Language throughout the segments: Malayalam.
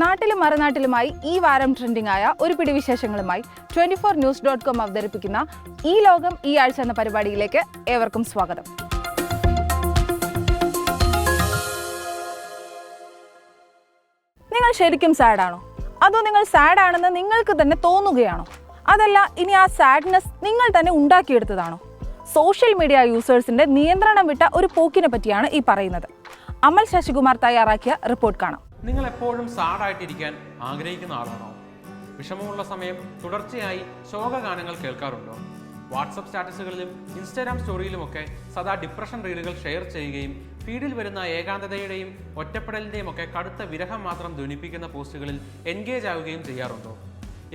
നാട്ടിലും മറുനാട്ടിലുമായി ഈ വാരം ട്രെൻഡിംഗ് ആയ ഒരു പിടി വിശേഷങ്ങളുമായി 24news.com അവതരിപ്പിക്കുന്ന ഈ ലോകം ഈ ആഴ്ച എന്ന പരിപാടിയിലേക്ക് ഏവർക്കും സ്വാഗതം. നിങ്ങൾ ശരിക്കും സാഡാണോ? അതോ നിങ്ങൾ സാഡ് ആണെന്ന് നിങ്ങൾക്ക് തന്നെ തോന്നുകയാണോ? അതല്ല ഇനി ആ സാഡ്നെസ് നിങ്ങൾ തന്നെ ഉണ്ടാക്കിയെടുത്തതാണോ? സോഷ്യൽ മീഡിയ യൂസേഴ്സിന്റെ നിയന്ത്രണം വിട്ട ഒരു പോക്കിനെ പറ്റിയാണ് ഈ പറയുന്നത്. അമൽ ശശികുമാർ തയ്യാറാക്കിയ റിപ്പോർട്ട് കാണാം. നിങ്ങൾ എപ്പോഴും സാഡായിട്ടിരിക്കാൻ ആഗ്രഹിക്കുന്ന ആളാണോ? വിഷമമുള്ള സമയം തുടർച്ചയായി ശോകഗാനങ്ങൾ കേൾക്കാറുണ്ടോ? വാട്സപ്പ് സ്റ്റാറ്റസുകളിലും ഇൻസ്റ്റാഗ്രാം സ്റ്റോറിയിലുമൊക്കെ സദാ ഡിപ്രഷൻ റീലുകൾ ഷെയർ ചെയ്യുകയും ഫീഡിൽ വരുന്ന ഏകാന്തതയുടെയും ഒറ്റപ്പെടലിൻ്റെയും ഒക്കെ കടുത്ത വിരഹം മാത്രം ധ്വനിപ്പിക്കുന്ന പോസ്റ്റുകളിൽ എൻഗേജ് ആവുകയും ചെയ്യാറുണ്ടോ?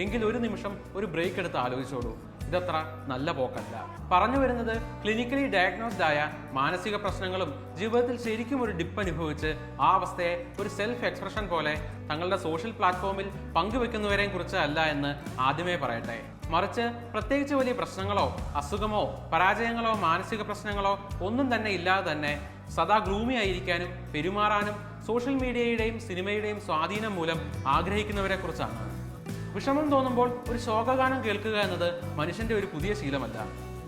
എങ്കിൽ ഒരു നിമിഷം ഒരു ബ്രേക്ക് എടുത്ത് ആലോചിച്ചോളൂ. ഇതത്ര നല്ല പോക്കല്ല. പറഞ്ഞു വരുന്നത് ക്ലിനിക്കലി ഡയഗ്നോസ്ഡ് ആയ മാനസിക പ്രശ്നങ്ങളും ജീവിതത്തിൽ ശരിക്കും ഒരു ഡിപ്പ് അനുഭവിച്ച് ആ അവസ്ഥയെ ഒരു സെൽഫ് എക്സ്പ്രഷൻ പോലെ തങ്ങളുടെ സോഷ്യൽ പ്ലാറ്റ്ഫോമിൽ പങ്കുവെക്കുന്നവരെയും കുറിച്ച് അല്ല എന്ന് ആദ്യമേ പറയട്ടെ. മറിച്ച് പ്രത്യേകിച്ച് വലിയ പ്രശ്നങ്ങളോ അസുഖമോ പരാജയങ്ങളോ മാനസിക പ്രശ്നങ്ങളോ ഒന്നും തന്നെ ഇല്ലാതെ തന്നെ സദാ ഗ്രൂമി ആയിരിക്കാനും പെരുമാറാനും സോഷ്യൽ മീഡിയയുടെയും സിനിമയുടെയും സ്വാധീനം മൂലം ആഗ്രഹിക്കുന്നവരെ കുറിച്ചാണ്. വിഷമം തോന്നുമ്പോൾ ഒരു ശോകഗാനം കേൾക്കുക എന്നത് മനുഷ്യന്റെ ഒരു പുതിയ ശീലമല്ല.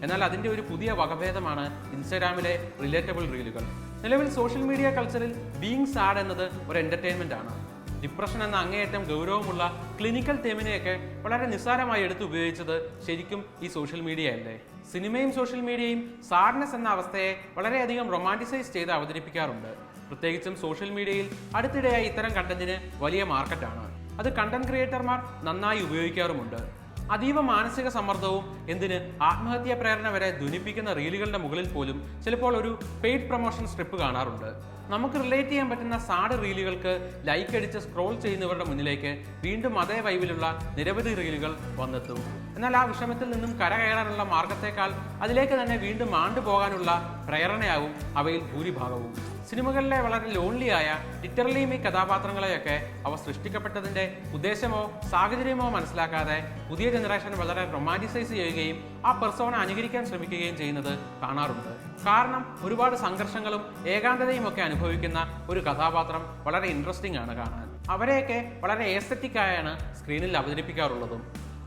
എന്നാൽ അതിന്റെ ഒരു പുതിയ വകഭേദമാണ് ഇൻസ്റ്റാഗ്രാമിലെ റിലേറ്റബിൾ റീലുകൾ. നിലവിൽ സോഷ്യൽ മീഡിയ കൾച്ചറിൽ ബീയിങ് സാഡ് എന്നത് ഒരു എന്റർടൈൻമെന്റ് ആണ്. ഡിപ്രഷൻ എന്ന അങ്ങേയറ്റം ഗൗരവമുള്ള ക്ലിനിക്കൽ തേമിനെയൊക്കെ വളരെ നിസ്സാരമായി എടുത്ത് ഉപയോഗിച്ചത് ശരിക്കും ഈ സോഷ്യൽ മീഡിയ അല്ലേ? സിനിമയും സോഷ്യൽ മീഡിയയും സാഡ്നെസ് എന്ന അവസ്ഥയെ വളരെയധികം റൊമാൻറ്റിസൈസ് ചെയ്ത് അവതരിപ്പിക്കാറുണ്ട്. പ്രത്യേകിച്ചും സോഷ്യൽ മീഡിയയിൽ അടുത്തിടെയായി ഇത്തരം കണ്ടന്റിന് വലിയ മാർക്കറ്റാണ്. അത് കണ്ടന്റ് ക്രിയേറ്റർമാർ നന്നായി ഉപയോഗിക്കാറുമുണ്ട്. അതീവ മാനസിക സമ്മർദ്ദവും എന്തിന് ആത്മഹത്യാ പ്രേരണ വരെ ധ്വനിപ്പിക്കുന്ന റീലുകളുടെ മുകളിൽ പോലും ചിലപ്പോൾ ഒരു പെയ്ഡ് പ്രൊമോഷൻ സ്ട്രിപ്പ് കാണാറുണ്ട്. നമുക്ക് റിലേറ്റ് ചെയ്യാൻ പറ്റുന്ന സാഡ് റീലുകൾക്ക് ലൈക്ക് അടിച്ച് സ്ക്രോൾ ചെയ്യുന്നവരുടെ മുന്നിലേക്ക് വീണ്ടും അതേ വൈബിലുള്ള നിരവധി റീലുകൾ വന്നെത്തും. എന്നാൽ ആ വിഷമത്തിൽ നിന്നും കരകയറാനുള്ള മാർഗത്തേക്കാൾ അതിലേക്ക് തന്നെ വീണ്ടും ആണ്ടുപോകാനുള്ള പ്രേരണയാവും അവയിൽ ഭൂരിഭാഗവും. സിനിമകളിലെ വളരെ ലോൺലിയായ ലിറ്ററലി മീ കഥാപാത്രങ്ങളെയൊക്കെ അവ സൃഷ്ടിക്കപ്പെട്ടതിന്റെ ഉദ്ദേശമോ സാഹചര്യമോ മനസ്സിലാക്കാതെ പുതിയ ജനറേഷൻ വളരെ റൊമാൻറ്റിസൈസ് ചെയ്യുകയും ആ പെർസോണ അനുകരിക്കാൻ ശ്രമിക്കുകയും ചെയ്യുന്നത് കാണാറുണ്ട്. കാരണം ഒരുപാട് സംഘർഷങ്ങളും ഏകാന്തതയും ഒക്കെ അനുഭവിക്കുന്ന ഒരു കഥാപാത്രം വളരെ ഇൻട്രസ്റ്റിംഗ് ആണ് കാണാൻ. അവരെയൊക്കെ വളരെ എസ്തെറ്റിക് ആയാണ് സ്ക്രീനിൽ അവതരിപ്പിക്കാറുള്ളതും.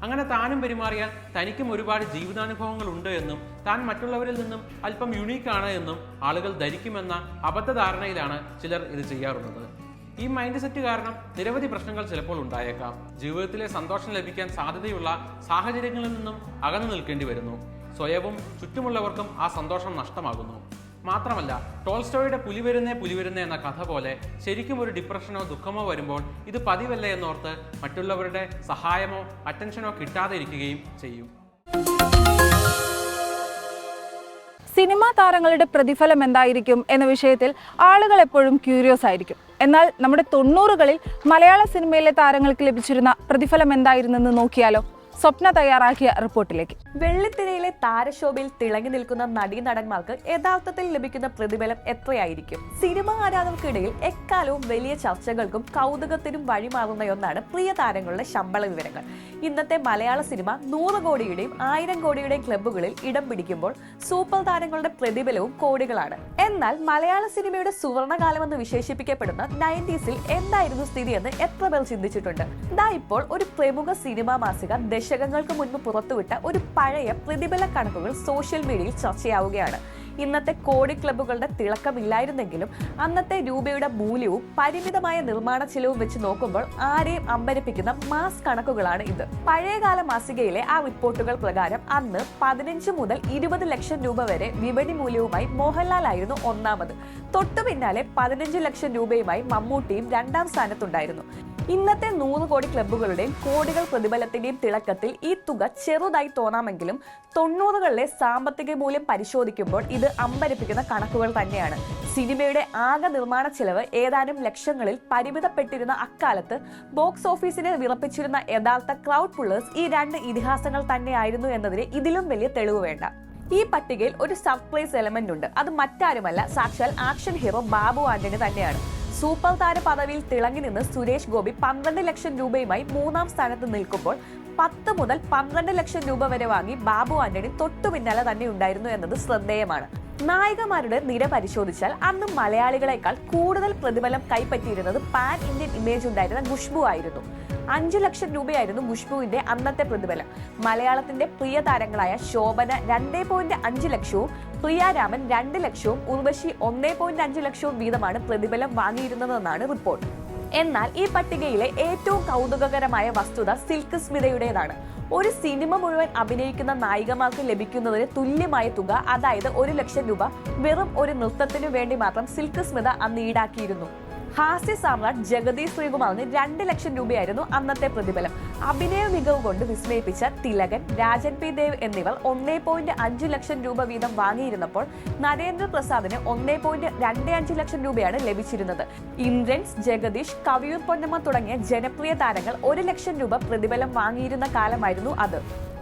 അങ്ങനെ താനും പെരുമാറിയാൽ തനിക്കും ഒരുപാട് ജീവിതാനുഭവങ്ങൾ ഉണ്ട് എന്നും താൻ മറ്റുള്ളവരിൽ നിന്നും അല്പം യുണീക്കാണ് എന്നും ആളുകൾ ധരിക്കുമെന്ന അബദ്ധധാരണയിലാണ് ചിലർ ഇത് ചെയ്യാറുള്ളത്. ഈ മൈൻഡ് സെറ്റ് കാരണം നിരവധി പ്രശ്നങ്ങൾ ചിലപ്പോൾ ഉണ്ടായേക്കാം. ജീവിതത്തിലെ സന്തോഷം ലഭിക്കാൻ സാധ്യതയുള്ള സാഹചര്യങ്ങളിൽ നിന്നും അകന്നു നിൽക്കേണ്ടി വരുന്നു. സ്വയവും ചുറ്റുമുള്ളവർക്കും ആ സന്തോഷം നഷ്ടമാകുന്നു. മാത്രമല്ല ടോൾസ്റ്റോയുടെ പുലിവരുന്നേ എന്ന കഥ പോലെ ശരിക്കും ഒരു ഡിപ്രഷനോ ദുഃഖമോ വരുമ്പോൾ ഇത് പതിവല്ലേ എന്നോർത്ത് മറ്റുള്ളവരുടെ സഹായമോ അറ്റൻഷനോ കിട്ടാതെ ഇരിക്കുകയും ചെയ്യും. സിനിമാ താരങ്ങളുടെ പ്രതിഫലം എന്തായിരിക്കും എന്ന വിഷയത്തിൽ ആളുകൾ എപ്പോഴും ക്യൂരിയസ് ആയിരിക്കും. എന്നാൽ നമ്മുടെ 90കളിൽ മലയാള സിനിമയിലെ താരങ്ങൾക്ക് ലഭിച്ചിരുന്ന പ്രതിഫലം എന്തായിരുന്നെന്ന് നോക്കിയാലോ? സ്വപ്ന തയ്യാറാക്കിയ റിപ്പോർട്ടിലേക്ക്. വെള്ളിത്തിരയിലെ താരശോഭയിൽ തിളങ്ങി നിൽക്കുന്ന നടീനടന്മാർക്ക് യഥാർത്ഥത്തിൽ ലഭിക്കുന്ന പ്രതിഫലം എത്രയായിരിക്കും? സിനിമാ ആരാധകർക്കിടയിൽ എക്കാലവും വലിയ ചർച്ചകൾക്കും കൗതുകത്തിനും വഴിമാറുന്ന ഒന്നാണ് പ്രിയ താരങ്ങളുടെ ശമ്പള വിവരങ്ങൾ. ഇന്നത്തെ മലയാള സിനിമ 100 കോടിയുടെയും 1000 കോടിയുടെയും ക്ലബ്ബുകളിൽ ഇടം പിടിക്കുമ്പോൾ സൂപ്പർ താരങ്ങളുടെ പ്രതിഫലവും കോടികളാണ്. എന്നാൽ മലയാള സിനിമയുടെ സുവർണകാലമെന്ന് വിശേഷിപ്പിക്കപ്പെടുന്ന 90s എന്തായിരുന്നു സ്ഥിതിയെന്ന് എത്ര പേർ ചിന്തിച്ചിട്ടുണ്ട്? ഇപ്പോൾ ഒരു പ്രമുഖ സിനിമാ മാസിക ദശകങ്ങൾക്ക് മുൻപ് പുറത്തുവിട്ട ഒരു പഴയ പ്രതിഫല കണക്കുകൾ സോഷ്യൽ മീഡിയയിൽ ചർച്ചയാവുകയാണ്. ഇന്നത്തെ കോടി ക്ലബ്ബുകളുടെ തിളക്കമില്ലായിരുന്നെങ്കിലും അന്നത്തെ രൂപയുടെ മൂല്യവും പരിമിതമായ നിർമ്മാണ ചെലവും വെച്ച് നോക്കുമ്പോൾ ആരെയും അമ്പരപ്പിക്കുന്ന മാസ് കണക്കുകളാണ് ഇത്. പഴയകാല മാസികയിലെ ആ റിപ്പോർട്ടുകൾ പ്രകാരം അന്ന് 15 മുതൽ 20 ലക്ഷം രൂപ വരെ വിപണി മൂല്യവുമായി മോഹൻലാൽ ആയിരുന്നു ഒന്നാമത്. തൊട്ടു പിന്നാലെ 15 ലക്ഷം രൂപയുമായി മമ്മൂട്ടിയും 2ാം സ്ഥാനത്തുണ്ടായിരുന്നു. ഇന്നത്തെ 100 കോടി ക്ലബ്ബുകളുടെയും കോടികൾ പ്രതിഫലത്തിന്റെയും തിളക്കത്തിൽ ഈ തുക ചെറുതായി തോന്നാമെങ്കിലും 90കളിലെ സാമ്പത്തിക മൂല്യം പരിശോധിക്കുമ്പോൾ ഇത് അമ്പരപ്പിക്കുന്ന കണക്കുകൾ തന്നെയാണ്. സിനിമയുടെ ആകെ നിർമ്മാണ ചെലവ് ഏതാനും ലക്ഷങ്ങളിൽ പരിമിതപ്പെട്ടിരുന്ന അക്കാലത്ത് ബോക്സ് ഓഫീസിനെ വിറപ്പിച്ചിരുന്ന യഥാർത്ഥ ക്രൗഡ് പുള്ളേഴ്സ് ഈ 2 ഇതിഹാസങ്ങൾ തന്നെയായിരുന്നു എന്നതിന് ഇതിലും വലിയ തെളിവ് വേണ്ട. ഈ പട്ടികയിൽ ഒരു സർപ്രൈസ് എലമെന്റ് ഉണ്ട്. അത് മറ്റാരുമല്ല, സാക്ഷാൽ ആക്ഷൻ ഹീറോ ബാബു ആന്റണി തന്നെയാണ്. സൂപ്പർ താര പദവിയിൽ തിളങ്ങി നിന്ന് സുരേഷ് ഗോപി 12 ലക്ഷം രൂപയുമായി 3ാം സ്ഥാനത്ത് നിൽക്കുമ്പോൾ 10 മുതൽ 12 ലക്ഷം രൂപ വരെ വാങ്ങി ബാബു ആന്റണി തൊട്ടു പിന്നാലെ തന്നെ ഉണ്ടായിരുന്നു എന്നത് ശ്രദ്ധേയമാണ്. നായികമാരുടെ നിര പരിശോധിച്ചാൽ അന്ന് മലയാളികളെക്കാൾ കൂടുതൽ പ്രതിഫലം കൈപ്പറ്റിയിരുന്നത് പാൻ ഇന്ത്യൻ ഇമേജ് ഉണ്ടായിരുന്ന ഖുഷ്ബു ആയിരുന്നു. 5 ലക്ഷം രൂപയായിരുന്നു ഖുഷ്ബുവിന്റെ അന്നത്തെ പ്രതിഫലം. മലയാളത്തിന്റെ പ്രിയ താരങ്ങളായ ശോഭന 2.5 ലക്ഷവും പ്രിയാരാമൻ 2 ലക്ഷവും ഉർവശി 1.5 ലക്ഷവും വീതമാണ് പ്രതിഫലം വാങ്ങിയിരുന്നതെന്നാണ് റിപ്പോർട്ട്. എന്നാൽ ഈ പട്ടികയിലെ ഏറ്റവും കൗതുകകരമായ വസ്തുത സിൽക്ക് സ്മിതയുടേതാണ്. ഒരു സിനിമ മുഴുവൻ അഭിനയിക്കുന്ന നായികമാർക്ക് ലഭിക്കുന്നതിന് തുല്യമായ തുക, അതായത് 1 ലക്ഷം രൂപ വെറും ഒരു നൃത്തത്തിനു വേണ്ടി മാത്രം സിൽക്ക് സ്മിത അന്ന് ഈടാക്കിയിരുന്നു. ഹാസ്യ സാമ്രാട്ട് ജഗതി ശ്രീകുമാറിന് 2 ലക്ഷം രൂപയായിരുന്നു അന്നത്തെ പ്രതിഫലം. അഭിനയ മികവ് കൊണ്ട് വിസ്മയിപ്പിച്ച തിലകൻ, രാജൻ പി ദേവ് എന്നിവർ 1.5 ലക്ഷം രൂപ വീതം വാങ്ങിയിരുന്നപ്പോൾ നരേന്ദ്ര പ്രസാദിന് 1.25 ലക്ഷം രൂപയാണ് ലഭിച്ചിരുന്നത്. ഇന്ദ്രൻസ്, ജഗദീഷ്, കവിയൂർ പൊന്നമ്മ തുടങ്ങിയ ജനപ്രിയ താരങ്ങൾ 1 ലക്ഷം രൂപ പ്രതിഫലം വാങ്ങിയിരുന്ന കാലമായിരുന്നു അത്.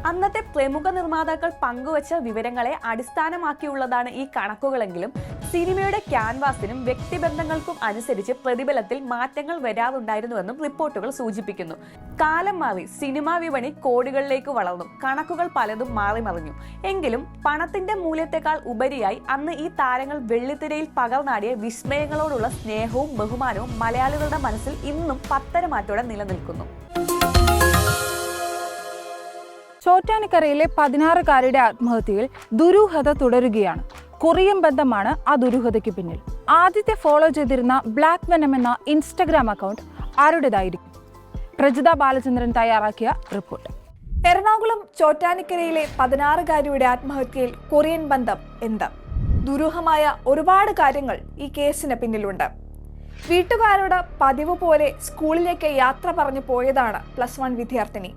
അന്നത്തെ പ്രമുഖ നിർമ്മാതാക്കൾ പങ്കുവച്ച വിവരങ്ങളെ അടിസ്ഥാനമാക്കിയുള്ളതാണ് ഈ കണക്കുകളെങ്കിലും സിനിമയുടെ ക്യാൻവാസിനും വ്യക്തിബന്ധങ്ങൾക്കും അനുസരിച്ച് പ്രതിഫലത്തിൽ മാറ്റങ്ങൾ വരാറുണ്ടായിരുന്നുവെന്നും റിപ്പോർട്ടുകൾ സൂചിപ്പിക്കുന്നു. കാലം മാറി, സിനിമാ വിപണി കോടികളിലേക്ക് വളർന്നു, കണക്കുകൾ പലതും മാറിമറിഞ്ഞു. എങ്കിലും പണത്തിന്റെ മൂല്യത്തെക്കാൾ ഉപരിയായി അന്ന് ഈ താരങ്ങൾ വെള്ളിത്തിരയിൽ പകർന്നാടിയ വിസ്മയങ്ങളോടുള്ള സ്നേഹവും ബഹുമാനവും മലയാളികളുടെ മനസ്സിൽ ഇന്നും പത്തരമാറ്റോടെ നിലനിൽക്കുന്നു. ചോറ്റാനിക്കരയിലെ 16കാരുടെ ആത്മഹത്യയിൽ ദുരൂഹത തുടരുകയാണ്. കൊറിയൻ ബന്ധമാണ് ആ ദുരൂഹതയ്ക്ക് പിന്നിൽ. ആദ്യത്തെ ഫോളോ ചെയ്തിരുന്ന ബ്ലാക്ക് വെനം എന്ന ഇൻസ്റ്റഗ്രാം അക്കൗണ്ട് ആരുടേതായിരിക്കും? പ്രജിത ബാലചന്ദ്രൻ തയ്യാറാക്കിയ റിപ്പോർട്ട്. എറണാകുളം ചോറ്റാനിക്കരയിലെ 16കാരിയുടെ ആത്മഹത്യയിൽ കൊറിയൻ ബന്ധം എന്ത്? ദുരൂഹമായ ഒരുപാട് കാര്യങ്ങൾ ഈ കേസിന് പിന്നിലുണ്ട്. വീട്ടുകാരോട് പതിവ് പോലെ സ്കൂളിലേക്ക് യാത്ര പറഞ്ഞു പോയതാണ് +1 വിദ്യാർത്ഥിനി.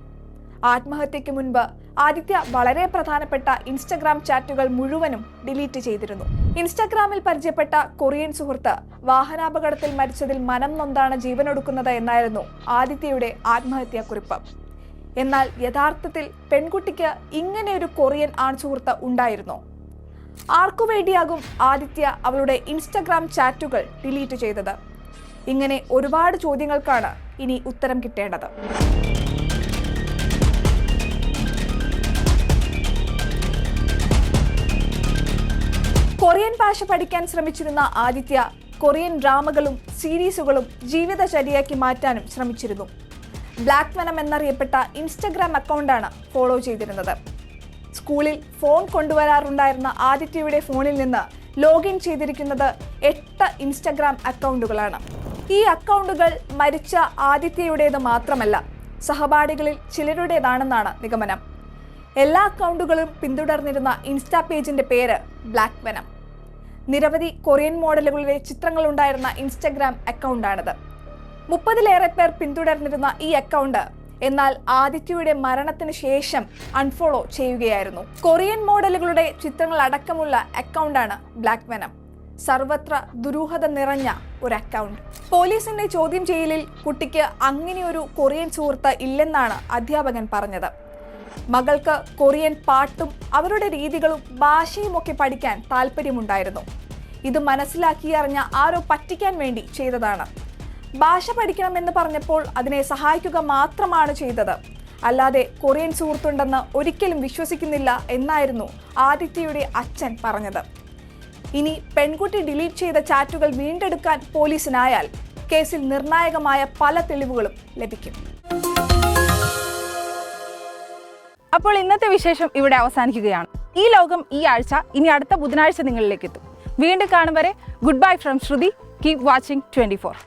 ആത്മഹത്യയ്ക്ക് മുൻപ് ആദിത്യ വളരെ പ്രധാനപ്പെട്ട ഇൻസ്റ്റഗ്രാം ചാറ്റുകൾ മുഴുവനും ഡിലീറ്റ് ചെയ്തിരുന്നു. ഇൻസ്റ്റഗ്രാമിൽ പരിചയപ്പെട്ട കൊറിയൻ സുഹൃത്ത് വാഹനാപകടത്തിൽ മരിച്ചതിൽ മനം നൊന്താണ് ജീവനൊടുക്കുന്നത് എന്നായിരുന്നു ആദിത്യയുടെ ആത്മഹത്യാക്കുറിപ്പ്. എന്നാൽ യഥാർത്ഥത്തിൽ പെൺകുട്ടിക്ക് ഇങ്ങനെയൊരു കൊറിയൻ ആൺസുഹൃത്ത് ഉണ്ടായിരുന്നോ? ആർക്കുവേണ്ടിയാകും ആദിത്യ അവളുടെ ഇൻസ്റ്റഗ്രാം ചാറ്റുകൾ ഡിലീറ്റ് ചെയ്തത്? ഇങ്ങനെ ഒരുപാട് ചോദ്യങ്ങൾക്കാണ് ഇനി ഉത്തരം കിട്ടേണ്ടത്. കൊറിയൻ ഭാഷ പഠിക്കാൻ ശ്രമിച്ചിരുന്ന ആദിത്യ കൊറിയൻ ഡ്രാമകളും സീരീസുകളും ജീവിതചര്യയാക്കി മാറ്റാനും ശ്രമിച്ചിരുന്നു. ബ്ലാക്ക് വെനം എന്നറിയപ്പെട്ട ഇൻസ്റ്റഗ്രാം അക്കൗണ്ടാണ് ഫോളോ ചെയ്തിരുന്നത്. സ്കൂളിൽ ഫോൺ കൊണ്ടുവരാറുണ്ടായിരുന്ന ആദിത്യയുടെ ഫോണിൽ നിന്ന് ലോഗിൻ ചെയ്തിരിക്കുന്നത് 8 ഇൻസ്റ്റഗ്രാം അക്കൗണ്ടുകളാണ്. ഈ അക്കൗണ്ടുകൾ മരിച്ച ആദിത്യയുടേത് മാത്രമല്ല, സഹപാഠികളിൽ ചിലരുടേതാണെന്നാണ് നിഗമനം. എല്ലാ അക്കൗണ്ടുകളും പിന്തുടർന്നിരുന്ന ഇൻസ്റ്റാ പേജിന്റെ പേര് ബ്ലാക്ക് വെനം. നിരവധി കൊറിയൻ മോഡലുകളുടെ ചിത്രങ്ങളുണ്ടായിരുന്ന ഇൻസ്റ്റഗ്രാം അക്കൗണ്ടാണിത്. 30ലേറെ പേർ പിന്തുടർന്നിരുന്ന ഈ അക്കൗണ്ട് എന്നാൽ ആദിത്യയുടെ മരണത്തിന് ശേഷം അൺഫോളോ ചെയ്യുകയായിരുന്നു. കൊറിയൻ മോഡലുകളുടെ ചിത്രങ്ങൾ അടക്കമുള്ള അക്കൗണ്ടാണ് ബ്ലാക്ക് വെനം. സർവത്ര ദുരൂഹത നിറഞ്ഞ ഒരു അക്കൗണ്ട്. പോലീസിന്റെ ചോദ്യം ചെയ്യലിൽ കുട്ടിക്ക് അങ്ങനെയൊരു കൊറിയൻ സുഹൃത്ത് ഇല്ലെന്നാണ് അധ്യാപകൻ പറഞ്ഞത്. മകൾക്ക് കൊറിയൻ പാട്ടും അവരുടെ രീതികളും ഭാഷയും ഒക്കെ പഠിക്കാൻ താല്പര്യമുണ്ടായിരുന്നു. ഇത് മനസ്സിലാക്കിയറിഞ്ഞ ആരോ പറ്റിക്കാൻ വേണ്ടി ചെയ്തതാണ്. ഭാഷ പഠിക്കണമെന്ന് പറഞ്ഞപ്പോൾ അതിനെ സഹായിക്കുക മാത്രമാണ് ചെയ്തത്, അല്ലാതെ കൊറിയൻ സുഹൃത്തുണ്ടെന്ന് ഒരിക്കലും വിശ്വസിക്കുന്നില്ല എന്നായിരുന്നു ആദിത്യയുടെ അച്ഛൻ പറഞ്ഞത്. ഇനി പെൺകുട്ടി ഡിലീറ്റ് ചെയ്ത ചാറ്റുകൾ വീണ്ടെടുക്കാൻ പോലീസിനായാൽ കേസിൽ നിർണായകമായ പല തെളിവുകളും ലഭിക്കും. അപ്പോൾ ഇന്നത്തെ വിശേഷം ഇവിടെ അവസാനിക്കുകയാണ്. ഈ ലോകം ഈ ആഴ്ച ഇനി അടുത്ത ബുധനാഴ്ച നിങ്ങളിലേക്ക് എത്തും. വീണ്ടും കാണും വരെ good bye from Shruti. Keep watching 24.